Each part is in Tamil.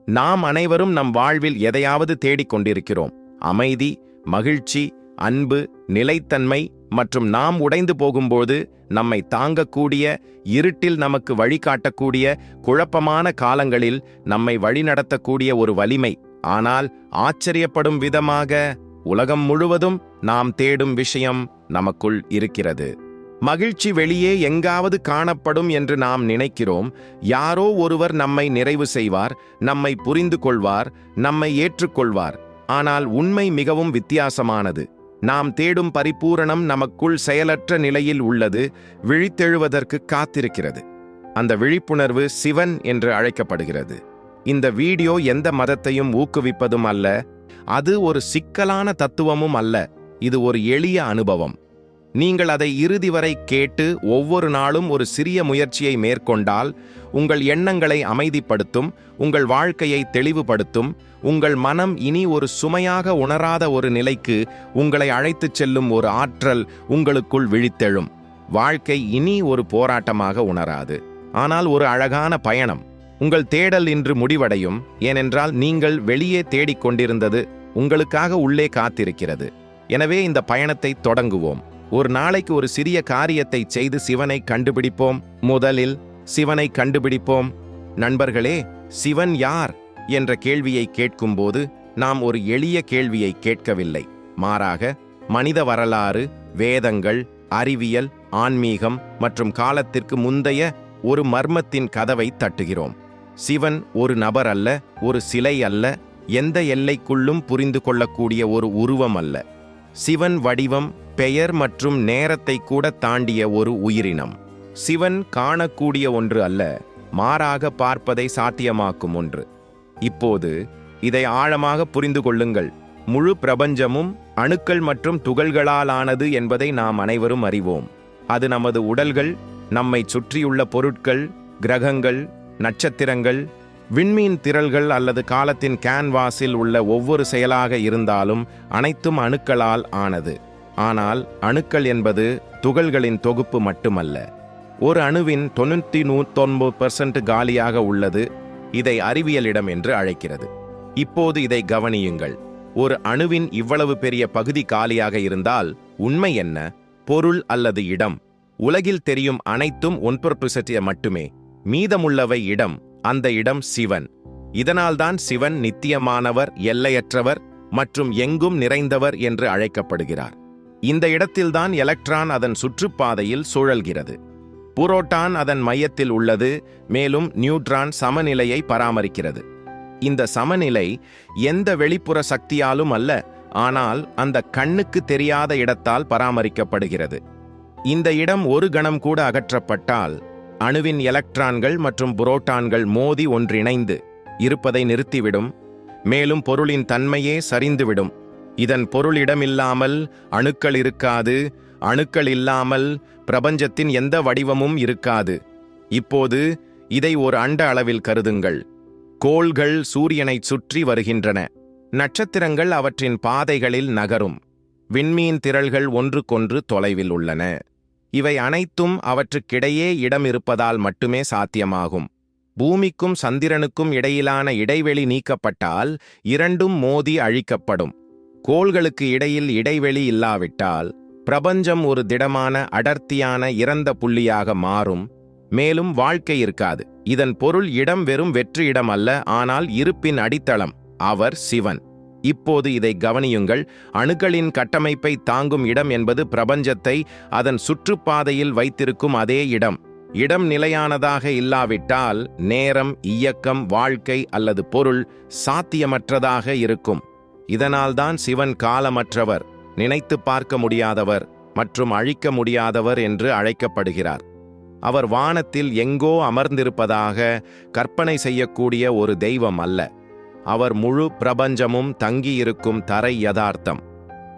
நாம் அனைவரும் நம் வாழ்வில் எதையாவது தேடிக் கொண்டிருக்கிறோம். அமைதி, மகிழ்ச்சி, அன்பு, நிலைத்தன்மை மற்றும் நாம் உடைந்து போகும்போது நம்மை தாங்கக்கூடிய, இருட்டில் நமக்கு வழிகாட்டக்கூடிய, குழப்பமான காலங்களில் நம்மை வழிநடத்தக்கூடிய ஒரு வலிமை. ஆனால் ஆச்சரியப்படும் விதமாக உலகம் முழுவதும் நாம் தேடும் விஷயம் நமக்குள் இருக்கிறது. மகிழ்ச்சி வெளியே எங்காவது காணப்படும் என்று நாம் நினைக்கிறோம். யாரோ ஒருவர் நம்மை நிறைவு செய்வார், நம்மை புரிந்து கொள்வார், நம்மை ஏற்றுக்கொள்வார். ஆனால் உண்மை மிகவும் வித்தியாசமானது. நாம் தேடும் பரிபூரணம் நமக்குள் செயலற்ற நிலையில் உள்ளது, விழித்தெழுவதற்கு காத்திருக்கிறது. அந்த விழிப்புணர்வு சிவன் என்று அழைக்கப்படுகிறது. இந்த வீடியோ எந்த மதத்தையும் ஊக்குவிப்பதும் அல்ல, அது ஒரு சிக்கலான தத்துவமும் அல்ல. இது ஒரு எளிய அனுபவம். நீங்கள் அதை இறுதி வரை கேட்டு ஒவ்வொரு நாளும் ஒரு சிறிய முயற்சியை மேற்கொண்டால், உங்கள் எண்ணங்களை அமைதிப்படுத்தும், உங்கள் வாழ்க்கையை தெளிவுபடுத்தும், உங்கள் மனம் இனி ஒரு சுமையாக உணராத ஒரு நிலைக்கு உங்களை அழைத்துச் செல்லும் ஒரு ஆற்றல் உங்களுக்குள் விழித்தெழும். வாழ்க்கை இனி ஒரு போராட்டமாக உணராது, ஆனால் ஒரு அழகான பயணம். உங்கள் தேடல் இன்று முடிவடையும், ஏனென்றால் நீங்கள் வெளியே தேடிக் கொண்டிருந்தது உங்களுக்காக உள்ளே காத்திருக்கிறது. எனவே இந்த பயணத்தை தொடங்குவோம். ஒரு நாளைக்கு ஒரு சிறிய காரியத்தை செய்து சிவனை கண்டுபிடிப்போம். முதலில் சிவனை கண்டுபிடிப்போம். நண்பர்களே, சிவன் யார் என்ற கேள்வியை கேட்கும்போது நாம் ஒரு எளிய கேள்வியை கேட்கவில்லை. மாறாக மனித வரலாறு, வேதங்கள், அறிவியல், ஆன்மீகம் மற்றும் காலத்திற்கு முந்தைய ஒரு மர்மத்தின் கதவை தட்டுகிறோம். சிவன் ஒரு நபர் அல்ல, ஒரு சிலை அல்ல, எந்த எல்லைக்குள்ளும் புரிந்து கொள்ளக்கூடிய ஒரு உருவம் அல்ல. சிவன் வடிவம், பெயர் மற்றும் நேரத்தை கூட தாண்டிய ஒரு உயிரினம். சிவன் காணக்கூடிய ஒன்று அல்ல, மாறாக பார்ப்பதை சாத்தியமாக்கும் ஒன்று. இப்போது இதை ஆழமாக புரிந்து கொள்ளுங்கள். முழு பிரபஞ்சமும் அணுக்கள் மற்றும் துகள்களால் ஆனது என்பதை நாம் அனைவரும் அறிவோம். அது நமது உடல்கள், நம்மை சுற்றியுள்ள பொருட்கள், கிரகங்கள், நட்சத்திரங்கள், விண்மீன் திரள்கள் அல்லது காலத்தின் கேன்வாஸில் உள்ள ஒவ்வொரு செயலாக இருந்தாலும் அனைத்தும் அணுக்களால் ஆனது. ஆனால் அணுக்கள் என்பது துகள்களின் தொகுப்பு மட்டுமல்ல. ஒரு அணுவின் 99% காலியாக உள்ளது. இதை அறிவியலிடம் என்று அழைக்கிறது. இப்போது இதை கவனியுங்கள். ஒரு அணுவின் இவ்வளவு பெரிய பகுதி காலியாக இருந்தால் உண்மை என்ன? பொருள் அல்லது இடம்? உலகில் தெரியும் அனைத்தும் 1% மட்டுமே. மீதமுள்ளவை இடம். அந்த இடம் சிவன். இதனால்தான் சிவன் நித்தியமானவர், எல்லையற்றவர் மற்றும் எங்கும் நிறைந்தவர் என்று அழைக்கப்படுகிறார். இந்த இடத்தில்தான் எலக்ட்ரான் அதன் சுற்றுப்பாதையில் சுழல்கிறது. புரோட்டான் அதன் மையத்தில் உள்ளது, மேலும் நியூட்ரான் சமநிலையை பராமரிக்கிறது. இந்த சமநிலை எந்த வெளிப்புற சக்தியாலும் அல்ல, ஆனால் அந்த கண்ணுக்கு தெரியாத இடத்தால் பராமரிக்கப்படுகிறது. இந்த இடம் ஒரு கணம் கூட அகற்றப்பட்டால் அணுவின் எலக்ட்ரான்கள் மற்றும் புரோட்டான்கள் மோதி ஒன்றிணைந்து இருப்பதை நிறுத்திவிடும். மேலும் பொருளின் தன்மையே சரிந்துவிடும். இதன் பொருள் இடமில்லாமல் அணுக்கள் இருக்காது. அணுக்கள் இல்லாமல் பிரபஞ்சத்தின் எந்த வடிவமும் இருக்காது. இப்போது இதை ஒரு அண்ட அளவில் கருதுங்கள். கோள்கள் சூரியனை சுற்றி வருகின்றன. நட்சத்திரங்கள் அவற்றின் பாதைகளில் நகரும். விண்மீன் திரள்கள் ஒன்றுக்கொன்று தொலைவில் உள்ளன. இவை அனைத்தும் அவற்றுக்கிடையே இடம் இருப்பதால் மட்டுமே சாத்தியமாகும். பூமிக்கும் சந்திரனுக்கும் இடையிலான இடைவெளி நீக்கப்பட்டால் இரண்டும் மோதி அழிக்கப்படும். கோள்களுக்கு இடையில் இடைவெளி இல்லாவிட்டால் பிரபஞ்சம் ஒரு திடமான, அடர்த்தியான இறந்த புள்ளியாக மாறும். மேலும் வாழ்க்கை இருக்காது. இதன் பொருள் இடம் வெறும் வெற்று இடம் அல்ல, ஆனால் இருப்பின் அடித்தளம். அவர் சிவன். இப்போது இதை கவனியுங்கள். அணுக்களின் கட்டமைப்பை தாங்கும் இடம் என்பது பிரபஞ்சத்தை அதன் சுற்றுப்பாதையில் வைத்திருக்கும் அதே இடம். இடம் நிலையானதாக இல்லாவிட்டால் நேரம், இயக்கம், வாழ்க்கை அல்லது பொருள் சாத்தியமற்றதாக இருக்கும். இதனால்தான் சிவன் காலமற்றவர், நினைத்து பார்க்க முடியாதவர் மற்றும் அழிக்க முடியாதவர் என்று அழைக்கப்படுகிறார். அவர் வானத்தில் எங்கோ அமர்ந்திருப்பதாக கற்பனை செய்யக்கூடிய ஒரு தெய்வம் அல்ல. அவர் முழு பிரபஞ்சமும் தங்கியிருக்கும் தரை யதார்த்தம்.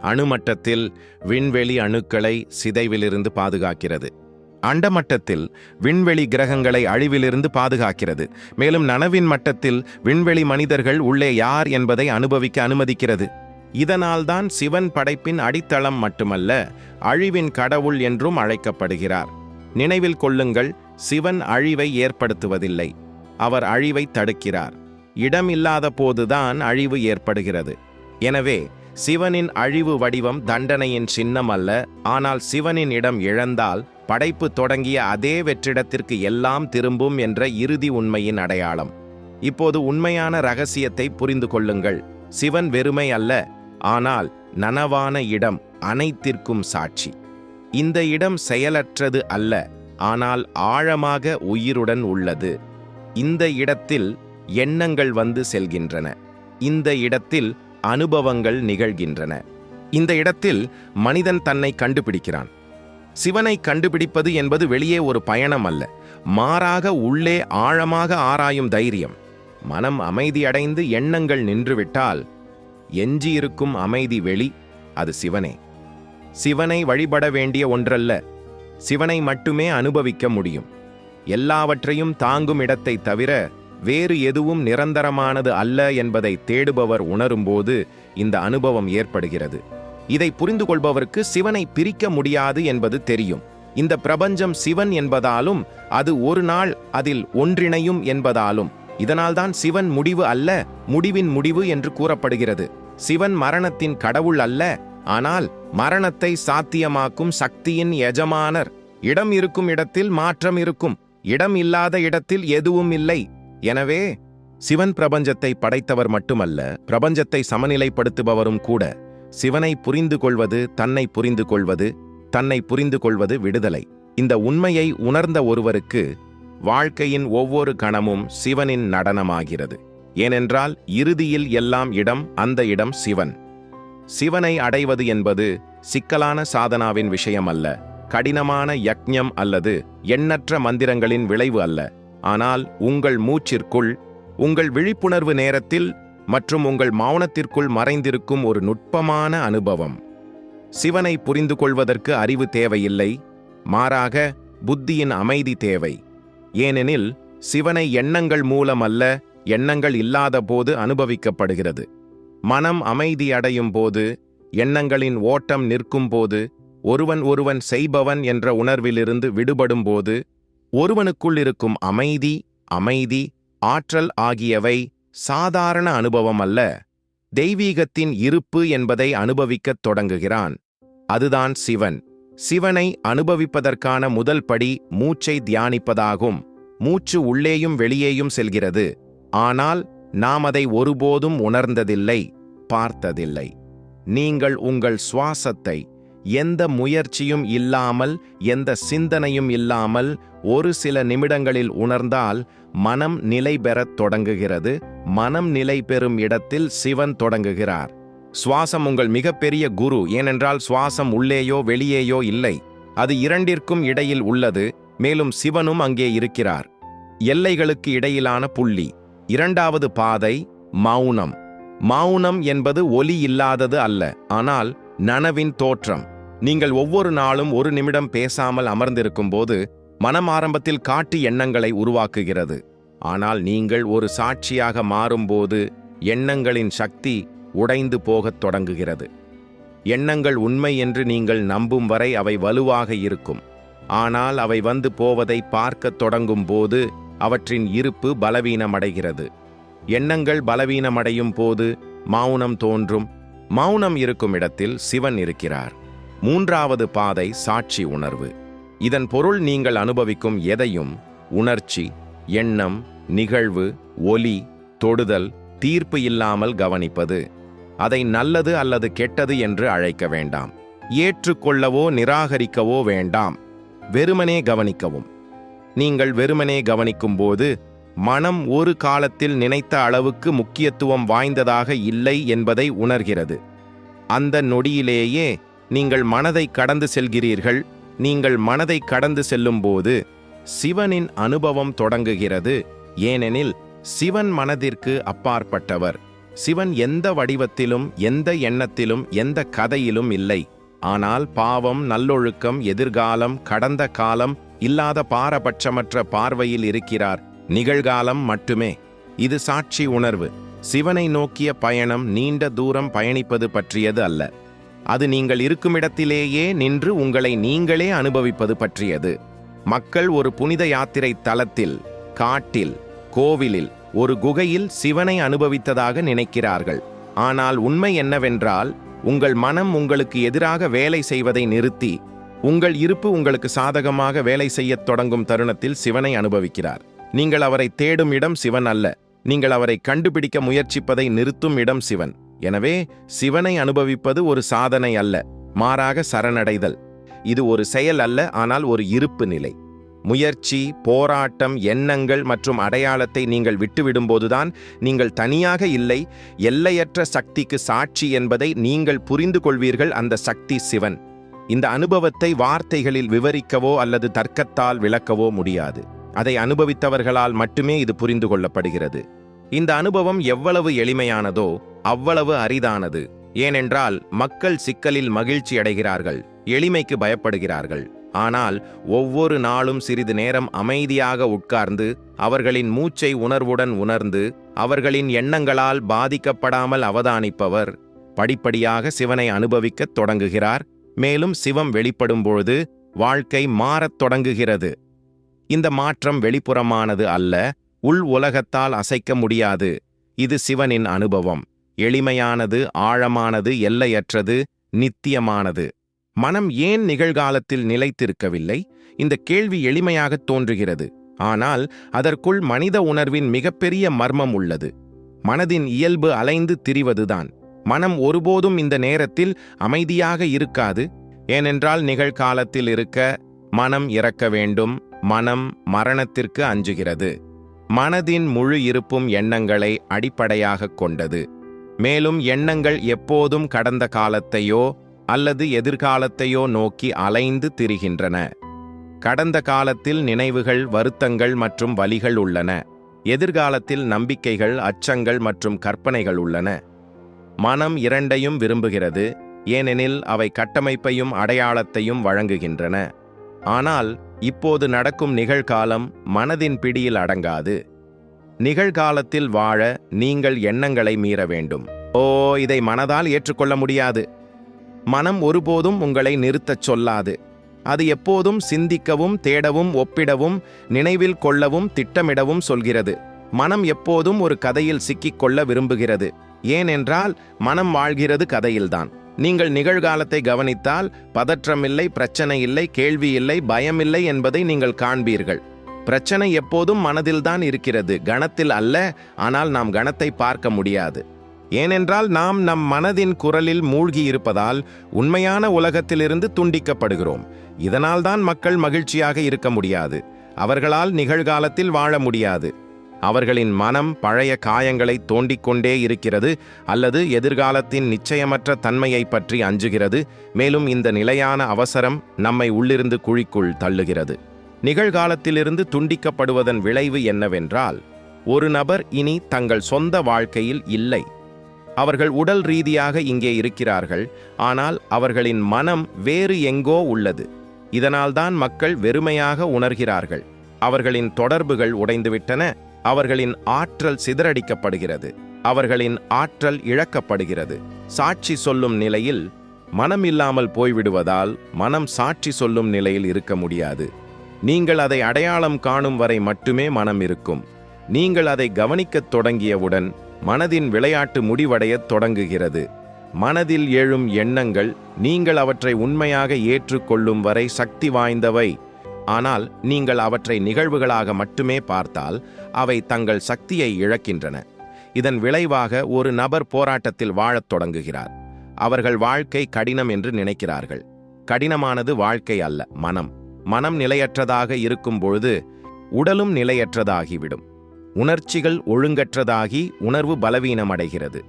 அணுமட்டத்தில் விண்வெளி அணுக்களை சிதைவிலிருந்து பாதுகாக்கிறது. அண்டமட்டத்தில் விண்வெளி கிரகங்களை அழிவிலிருந்து பாதுகாக்கிறது. மேலும் நனவின் மட்டத்தில் விண்வெளி மனிதர்கள் உள்ளே யார் என்பதை அனுபவிக்க அனுமதிக்கிறது. இதனால்தான் சிவன் படைப்பின் அடித்தளம் மட்டுமல்ல, அழிவின் கடவுள் என்றும் அழைக்கப்படுகிறார். நினைவில் கொள்ளுங்கள், சிவன் அழிவை ஏற்படுத்துவதில்லை, அவர் அழிவை தடுக்கிறார். இடம் இல்லாத போதுதான் அழிவு ஏற்படுகிறது. எனவே சிவனின் அழிவு வடிவம் தண்டனையின் சின்னம் அல்ல, ஆனால் சிவனின் இடம் இழந்தால் படைப்பு தொடங்கிய அதே வெற்றிடத்திற்கு எல்லாம் திரும்பும் என்ற இறுதி உண்மையின் அடையாளம். இப்போது உண்மையான ரகசியத்தை புரிந்து கொள்ளுங்கள். சிவன் வெறுமை அல்ல, ஆனால் நனவான இடம், அனைத்திற்கும் சாட்சி. இந்த இடம் செயலற்றது அல்ல, ஆனால் ஆழமாக உயிருடன் உள்ளது. இந்த இடத்தில் எண்ணங்கள் வந்து செல்கின்றன. இந்த இடத்தில் அனுபவங்கள் நிகழ்கின்றன. இந்த இடத்தில் மனிதன் தன்னை கண்டுபிடிக்கிறான். சிவனை கண்டுபிடிப்பது என்பது வெளியே ஒரு பயணம் அல்ல, மாறாக உள்ளே ஆழமாக ஆராயும் தைரியம். மனம் அமைதியடைந்து எண்ணங்கள் நின்றுவிட்டால் எஞ்சியிருக்கும் அமைதி வெளி, அது சிவனே. சிவனை வழிபட வேண்டிய ஒன்றல்ல, சிவனை மட்டுமே அனுபவிக்க முடியும். எல்லாவற்றையும் தாங்கும் இடத்தை தவிர வேறு எதுவும் நிரந்தரமானது அல்ல என்பதை தேடுபவர் உணரும்போது இந்த அனுபவம் ஏற்படுகிறது. இதை புரிந்து கொள்பவருக்கு சிவனை பிரிக்க முடியாது என்பது தெரியும். இந்த பிரபஞ்சம் சிவன் என்பதாலும் அது ஒரு நாள் அதில் ஒன்றிணையும் என்பதாலும். இதனால்தான் சிவன் முடிவு அல்ல, முடிவின் முடிவு என்று கூறப்படுகிறது. சிவன் மரணத்தின் கடவுள் அல்ல, ஆனால் மரணத்தை சாத்தியமாக்கும் சக்தியின் எஜமானர். இடம் இருக்கும் இடத்தில் மாற்றம் இருக்கும், இடம் இல்லாத இடத்தில் எதுவும் இல்லை. எனவே சிவன் பிரபஞ்சத்தை படைத்தவர் மட்டுமல்ல, பிரபஞ்சத்தை சமநிலைப்படுத்துபவரும் கூட. சிவனை புரிந்து கொள்வது தன்னை புரிந்து கொள்வது, தன்னை புரிந்து கொள்வது விடுதலை. இந்த உண்மையை உணர்ந்த ஒருவருக்கு வாழ்க்கையின் ஒவ்வொரு கணமும் சிவனின் நடனமாகிறது. ஏனென்றால் இறுதியில் எல்லாம் இடம், அந்த இடம் சிவன். சிவனை அடைவது என்பது சிக்கலான சாதனாவின் விஷயம் அல்ல, கடினமான யக்ஞம் அல்லது எண்ணற்ற மந்திரங்களின் விளைவு அல்ல. ஆனால் உங்கள் மூச்சிற்குள், உங்கள் விழிப்புணர்வு நேரத்தில் மற்றும் உங்கள் மௌனத்திற்குள் மறைந்திருக்கும் ஒரு நுட்பமான அனுபவம். சிவனை புரிந்து கொள்வதற்கு அறிவு தேவையில்லை, மாறாக புத்தியின் அமைதி தேவை. ஏனெனில் சிவனை எண்ணங்கள் மூலம் அல்ல, எண்ணங்கள் இல்லாத போது அனுபவிக்கப்படுகிறது. மனம் அமைதி அடையும் போது, எண்ணங்களின் ஓட்டம் நிற்கும் போது, ஒருவன் செய்பவன் என்ற உணர்விலிருந்து விடுபடும் போது, ஒருவனுக்குள் இருக்கும் அமைதி, ஆற்றல் ஆகியவை சாதாரண அனுபவம் அல்ல, தெய்வீகத்தின் இருப்பு என்பதை அனுபவிக்கத் தொடங்குகிறான். அதுதான் சிவன். சிவனை அனுபவிப்பதற்கான முதல் படி மூச்சை தியானிப்பதாகும். மூச்சு உள்ளேயும் வெளியேயும் செல்கிறது, ஆனால் நாம் அதை ஒருபோதும் உணர்ந்ததில்லை, பார்த்ததில்லை. நீங்கள் உங்கள் சுவாசத்தை எந்த முயற்சியும் இல்லாமல், எந்த சிந்தனையும் இல்லாமல் ஒரு சில நிமிடங்களில் உணர்ந்தால் மனம் நிலை பெறத் தொடங்குகிறது. மனம் நிலை பெறும் இடத்தில் சிவன் தொடங்குகிறார். சுவாசம் உங்கள் மிகப்பெரிய குரு, ஏனென்றால் சுவாசம் உள்ளேயோ வெளியேயோ இல்லை, அது இரண்டிற்கும் இடையில் உள்ளது. மேலும் சிவனும் அங்கே இருக்கிறார். எல்லைகளுக்கு இடையிலான புள்ளி. இரண்டாவது பாதை மௌனம். மௌனம் என்பது ஒலி இல்லாதது அல்ல, ஆனால் நனவின் தோற்றம். நீங்கள் ஒவ்வொரு நாளும் ஒரு நிமிடம் பேசாமல் அமர்ந்திருக்கும் போது மனம் ஆரம்பத்தில் காட்டு எண்ணங்களை உருவாக்குகிறது. ஆனால் நீங்கள் ஒரு சாட்சியாக மாறும்போது எண்ணங்களின் சக்தி உடைந்து போகத் தொடங்குகிறது. எண்ணங்கள் உண்மை என்று நீங்கள் நம்பும் வரை அவை வலுவாக இருக்கும். ஆனால் அவை வந்து போவதை பார்க்கத் தொடங்கும் போது அவற்றின் இருப்பு பலவீனமடைகிறது. எண்ணங்கள் பலவீனமடையும் போது மௌனம் தோன்றும். மௌனம் இருக்கும் இடத்தில் சிவன் இருக்கிறார். மூன்றாவது பாதை சாட்சி உணர்வு. இதன் பொருள் நீங்கள் அனுபவிக்கும் எதையும், உணர்ச்சி, எண்ணம், நிகழ்வு, ஒலி, தொடுதல், தீர்ப்பு இல்லாமல் கவனிப்பது. அதை நல்லது அல்லது கெட்டது என்று அழைக்க வேண்டாம். ஏற்றுக்கொள்ளவோ நிராகரிக்கவோ வேண்டாம். வெறுமனே கவனிக்கவும். நீங்கள் வெறுமனே கவனிக்கும்போது மனம் ஒரு காலத்தில் நினைத்த அளவுக்கு முக்கியத்துவம் வாய்ந்ததாக இல்லை என்பதை உணர்கிறது. அந்த நொடியிலேயே நீங்கள் மனதை கடந்து செல்கிறீர்கள். நீங்கள் மனதை கடந்து செல்லும்போது சிவனின் அனுபவம் தொடங்குகிறது. ஏனெனில் சிவன் மனதிற்கு அப்பாற்பட்டவர். சிவன் எந்த வடிவத்திலும், எந்த எண்ணத்திலும், எந்த கதையிலும் இல்லை. ஆனால் பாவம், நல்லொழுக்கம், எதிர்காலம், கடந்த காலம் இல்லாத பாரபட்சமற்ற பார்வையில் இருக்கிறார். நிகழ்காலம் மட்டுமே. இது சாட்சி உணர்வு. சிவனை நோக்கிய பயணம் நீண்ட தூரம் பயணிப்பது பற்றியது அல்ல. அது நீங்கள் இருக்குமிடத்திலேயே நின்று உங்களை நீங்களே அனுபவிப்பது பற்றியது. மக்கள் ஒரு புனித யாத்திரை தலத்தில், காட்டில், கோவிலில் ஒரு குகையில் சிவனை அனுபவித்ததாக நினைக்கிறார்கள். ஆனால் உண்மை என்னவென்றால், உங்கள் மனம் உங்களுக்கு எதிராக வேலை செய்வதை நிறுத்தி உங்கள் இருப்பு உங்களுக்கு சாதகமாக வேலை செய்யத் தொடங்கும் தருணத்தில் சிவனை அனுபவிக்கிறார். நீங்கள் அவரை தேடும் இடம் சிவன் அல்ல, நீங்கள் அவரை கண்டுபிடிக்க முயற்சிப்பதை நிறுத்தும் இடம் சிவன். எனவே சிவனை அனுபவிப்பது ஒரு சாதனை அல்ல, மாறாக சரணடைதல். இது ஒரு செயல் அல்ல, ஆனால் ஒரு இருப்பு நிலை. முயற்சி, போராட்டம், எண்ணங்கள் மற்றும் அடையாளத்தை நீங்கள் விட்டுவிடும்போதுதான் நீங்கள் தனியாக இல்லை, எல்லையற்ற சக்திக்கு சாட்சி என்பதை நீங்கள் புரிந்து கொள்வீர்கள். அந்த சக்தி சிவன். இந்த அனுபவத்தை வார்த்தைகளில் விவரிக்கவோ அல்லது தர்க்கத்தால் விளக்கவோ முடியாது. அதை அனுபவித்தவர்களால் மட்டுமே இது புரிந்து கொள்ளப்படுகிறது. இந்த அனுபவம் எவ்வளவு எளிமையானதோ அவ்வளவு அரிதானது. ஏனென்றால் மக்கள் சிக்கலில் மகிழ்ச்சி அடைகிறார்கள், எளிமைக்கு பயப்படுகிறார்கள். ஆனால் ஒவ்வொரு நாளும் சிறிது நேரம் அமைதியாக உட்கார்ந்து அவர்களின் மூச்சை உணர்வுடன் உணர்ந்து அவர்களின் எண்ணங்களால் பாதிக்கப்படாமல் அவதானிப்பவர் படிப்படியாக சிவனை அனுபவிக்கத் தொடங்குகிறார். மேலும் சிவம் வெளிப்படும்பொழுது வாழ்க்கை மாறத் தொடங்குகிறது. இந்த மாற்றம் வெளிப்புறமானது அல்ல, உள் உலகத்தால் அசைக்க முடியாது. இது சிவனின் அனுபவம். எளிமையானது, ஆழமானது, எல்லையற்றது, நித்தியமானது. மனம் ஏன் நிகழ்காலத்தில் நிலைத்திருக்கவில்லை? இந்த கேள்வி எளிமையாகத் தோன்றுகிறது. ஆனால் அதற்குள் மனித உணர்வின் மிகப்பெரிய மர்மம் உள்ளது. மனதின் இயல்பு அலைந்து திரிவதுதான். மனம் ஒருபோதும் இந்த நேரத்தில் அமைதியாக இருக்காது. ஏனென்றால் நிகழ்காலத்தில் இருக்க மனம் இறக்க வேண்டும். மனம் மரணத்திற்கு அஞ்சுகிறது. மனதின் முழு இருப்பும் எண்ணங்களை அடிப்படையாகக் கொண்டது. மேலும் எண்ணங்கள் எப்போதும் கடந்த காலத்தையோ அல்லது எதிர்காலத்தையோ நோக்கி அலைந்து திரிகின்றன. கடந்த காலத்தில் நினைவுகள், வருத்தங்கள் மற்றும் வலிகள் உள்ளன. எதிர்காலத்தில் நம்பிக்கைகள், அச்சங்கள் மற்றும் கற்பனைகள் உள்ளன. மனம் இரண்டையும் விரும்புகிறது, ஏனெனில் அவை கட்டமைப்பையும் அடையாளத்தையும் வழங்குகின்றன. ஆனால் இப்போது நடக்கும் நிகழ்காலம் மனதின் பிடியில் அடங்காது. நிகழ்காலத்தில் வாழ நீங்கள் எண்ணங்களை மீற வேண்டும். இதை மனதால் ஏற்றுக்கொள்ள முடியாது. மனம் ஒருபோதும் உங்களை நிறுத்தச் சொல்லாது. அது எப்போதும் சிந்திக்கவும், தேடவும், ஒப்பிடவும், நினைவில் கொள்ளவும், திட்டமிடவும் சொல்கிறது. மனம் எப்போதும் ஒரு கதையில் சிக்கிக்கொள்ள விரும்புகிறது. ஏனென்றால் மனம் வாழ்கிறது கதையில்தான். நீங்கள் நிகழ்காலத்தை கவனித்தால் பதற்றமில்லை, பிரச்சனை இல்லை, கேள்வி இல்லை, பயமில்லை என்பதை நீங்கள் காண்பீர்கள். பிரச்சனை எப்போதும் மனதில்தான் இருக்கிறது, கணத்தில் அல்ல. ஆனால் நாம் கணத்தை பார்க்க முடியாது. ஏனென்றால் நாம் நம் மனதின் குரலில் மூழ்கி இருப்பதால் உண்மையான உலகத்திலிருந்து துண்டிக்கப்படுகிறோம். இதனால்தான் மக்கள் மகிழ்ச்சியாக இருக்க முடியாது. அவர்களால் நிகழ்காலத்தில் வாழ முடியாது. அவர்களின் மனம் பழைய காயங்களை தோண்டிக்கொண்டே இருக்கிறது அல்லது எதிர்காலத்தின் நிச்சயமற்ற தன்மையை பற்றி அஞ்சுகிறது. மேலும் இந்த நிலையான அவசரம் நம்மை உள்ளிருந்து குழிக்குள் தள்ளுகிறது. நிகழ்காலத்திலிருந்து துண்டிக்கப்படுவதன் விளைவு என்னவென்றால், ஒரு நபர் இனி தங்கள் சொந்த வாழ்க்கையில் இல்லை. அவர்கள் உடல் ரீதியாக இங்கே இருக்கிறார்கள், ஆனால் அவர்களின் மனம் வேறு எங்கோ உள்ளது. இதனால்தான் மக்கள் வெறுமையாக உணர்கிறார்கள். அவர்களின் தொடர்புகள் உடைந்துவிட்டன. அவர்களின் ஆற்றல் சிதறடிக்கப்படுகிறது. அவர்களின் ஆற்றல் இழக்கப்படுகிறது. சாட்சி சொல்லும் நிலையில் மனம் இல்லாமல் போய்விடுவதால் மனம் சாட்சி சொல்லும் நிலையில் இருக்க முடியாது. நீங்கள் அதை அடையாளம் காணும் வரை மட்டுமே மனம் இருக்கும். நீங்கள் அதை கவனிக்கத் தொடங்கியவுடன் மனதின் விளையாட்டு முடிவடையத் தொடங்குகிறது. மனதில் எழும் எண்ணங்கள் நீங்கள் அவற்றை உண்மையாக ஏற்றுக்கொள்ளும் வரை சக்தி வாய்ந்தவை. ஆனால் நீங்கள் அவற்றை நிகழ்வுகளாக மட்டுமே பார்த்தால் அவை தங்கள் சக்தியை இழக்கின்றன. இதன் விளைவாக ஒரு நபர் போராட்டத்தில் வாழத் தொடங்குகிறார். அவர்கள் வாழ்க்கை கடினம் என்று நினைக்கிறார்கள். கடினமானது வாழ்க்கை அல்ல, மனம். மனம் நிலையற்றதாக இருக்கும் பொழுது உடலும் நிலையற்றதாகிவிடும். உணர்ச்சிகள் ஒழுங்கற்றதாகி உணர்வு பலவீனமடைகிறது.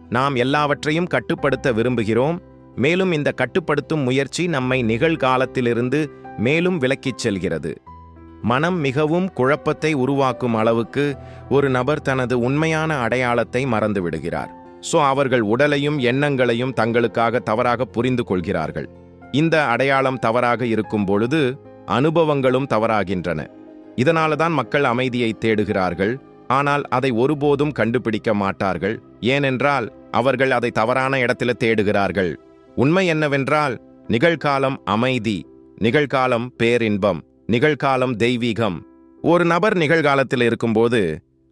நாம் எல்லாவற்றையும் கட்டுப்படுத்த விரும்புகிறோம். மேலும் இந்த கட்டுப்படுத்தும் முயற்சி நம்மை நிகழ்காலத்திலிருந்து மேலும் விலக்கிச் செல்கிறது. மனம் மிகவும் குழப்பத்தை உருவாக்கும் அளவுக்கு ஒரு நபர் தனது உண்மையான அடையாளத்தை மறந்துவிடுகிறார். அவர்கள் உடலையும் எண்ணங்களையும் தங்களுக்காக தவறாக புரிந்து கொள்கிறார்கள். இந்த அடையாளம் தவறாக இருக்கும் பொழுது அனுபவங்களும் தவறாகின்றன. இதனால்தான் மக்கள் அமைதியை தேடுகிறார்கள், ஆனால் அதை ஒருபோதும் கண்டுபிடிக்க மாட்டார்கள். ஏனென்றால் அவர்கள் அதை தவறான இடத்தில் தேடுகிறார்கள். உண்மை என்னவென்றால், நிகழ்காலம் அமைதி, நிகழ்காலம் பேரின்பம், நிகழ்காலம் தெய்வீகம். ஒரு நபர் நிகழ்காலத்தில் இருக்கும்போது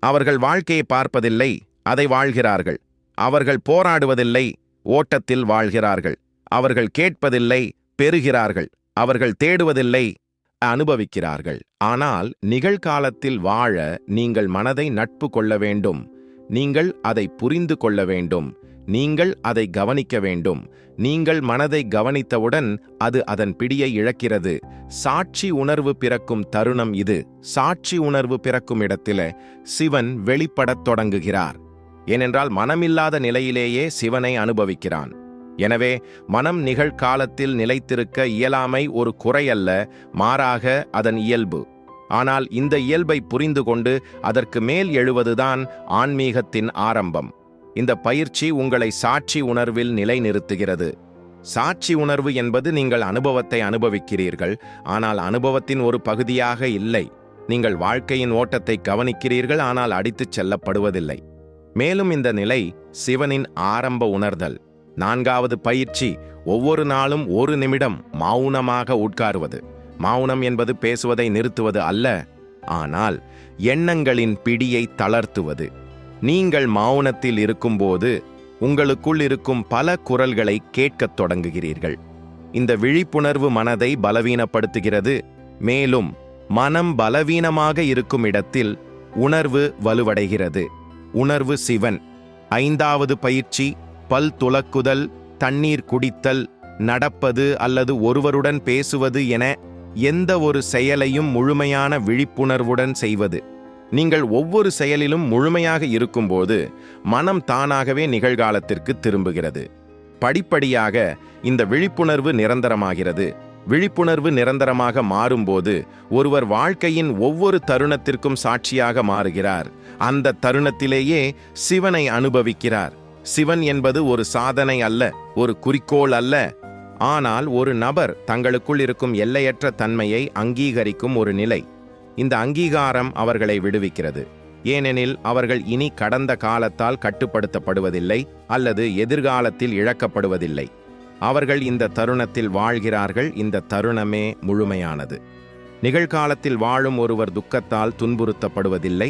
அவர்கள் வாழ்க்கையை பார்ப்பதில்லை, அதை வாழ்கிறார்கள். அவர்கள் போராடுவதில்லை, ஓட்டத்தில் வாழ்கிறார்கள். அவர்கள் கேட்பதில்லை, பெறுகிறார்கள். அவர்கள் தேடுவதில்லை, அனுபவிக்கிறார்கள். ஆனால் நிகழ்காலத்தில் வாழ நீங்கள் மனதை நட்பு கொள்ள வேண்டும். நீங்கள் அதை புரிந்து கொள்ள வேண்டும். நீங்கள் அதை கவனிக்க வேண்டும். நீங்கள் மனதை கவனித்தவுடன் அது அதன் பிடியை இழக்கிறது. சாட்சி உணர்வு பிறக்கும் தருணம் இது. சாட்சி உணர்வு பிறக்கும் இடத்தில சிவன் வெளிப்படத் தொடங்குகிறார். ஏனென்றால் மனமில்லாத நிலையிலேயே சிவனை அனுபவிக்கிறான். எனவே மனம் நிகழ்காலத்தில் நிலைத்திருக்க இயலாமை ஒரு குறையல்ல, மாறாக அதன் இயல்பு. ஆனால் இந்த இயல்பை புரிந்து கொண்டு அதற்கு மேல் எழுவதுதான் ஆன்மீகத்தின் ஆரம்பம். இந்த பயிற்சி உங்களை சாட்சி உணர்வில் நிலைநிறுத்துகிறது. சாட்சி உணர்வு என்பது நீங்கள் அனுபவத்தை அனுபவிக்கிறீர்கள், ஆனால் அனுபவத்தின் ஒரு பகுதியாக இல்லை. நீங்கள் வாழ்க்கையின் ஓட்டத்தை கவனிக்கிறீர்கள், ஆனால் அடித்துச் செல்லப்படுவதில்லை. மேலும் இந்த நிலை சிவனின் ஆரம்ப உணர்தல். 4வது பயிற்சி, ஒவ்வொரு நாளும் ஒரு நிமிடம் மௌனமாக உட்காருவது. மௌனம் என்பது பேசுவதை நிறுத்துவது அல்ல, ஆனால் எண்ணங்களின் பிடியை தளர்த்துவது. நீங்கள் மௌனத்தில் இருக்கும்போது உங்களுக்குள் இருக்கும் பல குரல்களை கேட்கத் தொடங்குகிறீர்கள். இந்த விழிப்புணர்வு மனதை பலவீனப்படுத்துகிறது. மேலும் மனம் பலவீனமாக இருக்கும் இடத்தில் உணர்வு வலுவடைகிறது. உணர்வு சிவன். 5வது பயிற்சி, பல் துலக்குதல், தண்ணீர் குடித்தல், நடப்பது அல்லது ஒருவருடன் பேசுவது என எந்த ஒரு செயலையும் முழுமையான விழிப்புணர்வுடன் செய்வது. நீங்கள் ஒவ்வொரு செயலிலும் முழுமையாக இருக்கும்போது மனம் தானாகவே நிகழ்காலத்திற்கு திரும்புகிறது. படிப்படியாக இந்த விழிப்புணர்வு நிரந்தரமாகிறது. விழிப்புணர்வு நிரந்தரமாக மாறும்போது ஒருவர் வாழ்க்கையின் ஒவ்வொரு தருணத்திற்கும் சாட்சியாக மாறுகிறார். அந்த தருணத்திலேயே சிவனை அனுபவிக்கிறார். சிவன் என்பது ஒரு சாதனை அல்ல, ஒரு குறிக்கோள் அல்ல, ஆனால் ஒரு நபர் தங்களுக்குள் இருக்கும் எல்லையற்ற தன்மையை அங்கீகரிக்கும் ஒரு நிலை. இந்த அங்கீகாரம் அவர்களை விடுவிக்கிறது. ஏனெனில் அவர்கள் இனி கடந்த காலத்தால் கட்டுப்படுத்தப்படுவதில்லை அல்லது எதிர்காலத்தில் இழக்கப்படுவதில்லை. அவர்கள் இந்த தருணத்தில் வாழ்கிறார்கள். இந்த தருணமே முழுமையானது. நிகழ்காலத்தில் வாழும் ஒருவர் துக்கத்தால் துன்புறுத்தப்படுவதில்லை,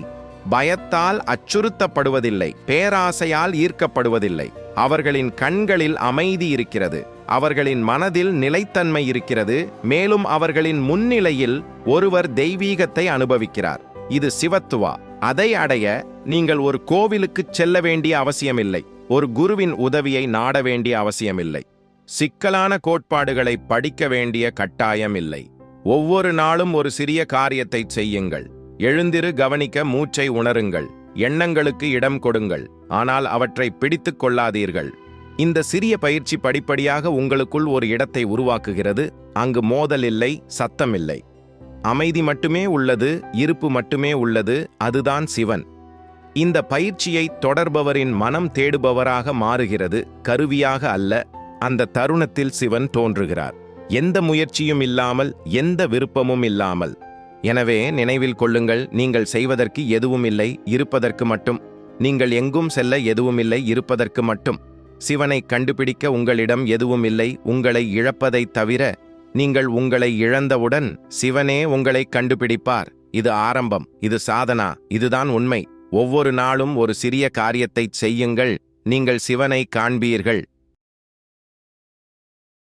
பயத்தால் அச்சுறுத்தப்படுவதில்லை, பேராசையால் ஈர்க்கப்படுவதில்லை. அவர்களின் கண்களில் அமைதி இருக்கிறது. அவர்களின் மனதில் நிலைத்தன்மை இருக்கிறது. மேலும் அவர்களின் முன்னிலையில் ஒருவர் தெய்வீகத்தை அனுபவிக்கிறார். இது சிவத்துவா. அதை அடைய நீங்கள் ஒரு கோவிலுக்குச் செல்ல வேண்டிய அவசியமில்லை. ஒரு குருவின் உதவியை நாட வேண்டிய அவசியமில்லை. சிக்கலான கோட்பாடுகளை படிக்க வேண்டிய கட்டாயம் இல்லை. ஒவ்வொரு நாளும் ஒரு சிறிய காரியத்தை செய்யுங்கள். எழுந்திரு, கவனிக்க, மூச்சை உணருங்கள். எண்ணங்களுக்கு இடம் கொடுங்கள், ஆனால் அவற்றை பிடித்துக் கொள்ளாதீர்கள். இந்த சிறிய பயிற்சி படிப்படியாக உங்களுக்குள் ஒரு இடத்தை உருவாக்குகிறது. அங்கு மோதல் இல்லை, சத்தம் இல்லை. அமைதி மட்டுமே உள்ளது, இருப்பு மட்டுமே உள்ளது. அதுதான் சிவன். இந்த பயிற்சியை தொடர்பவரின் மனம் தேடுபவராக மாறுகிறது, கருவியாக அல்ல. அந்த தருணத்தில் சிவன் தோன்றுகிறார், எந்த முயற்சியும் இல்லாமல், எந்த விருப்பமும் இல்லாமல். எனவே நினைவில் கொள்ளுங்கள், நீங்கள் செய்வதற்கு எதுவும் இல்லை, இருப்பதற்கு மட்டும். நீங்கள் எங்கும் செல்ல எதுவும் இல்லை, இருப்பதற்கு மட்டும். சிவனை கண்டுபிடிக்க உங்களிடம் எதுவும் இல்லை, உங்களை இழப்பதைத் தவிர. நீங்கள் உங்களை இழந்தவுடன் சிவனே உங்களை கண்டுபிடிப்பார். இது ஆரம்பம், இது சாதனா, இதுதான் உண்மை. ஒவ்வொரு நாளும் ஒரு சிறிய காரியத்தைச் செய்யுங்கள், நீங்கள் சிவனை காண்பீர்கள்.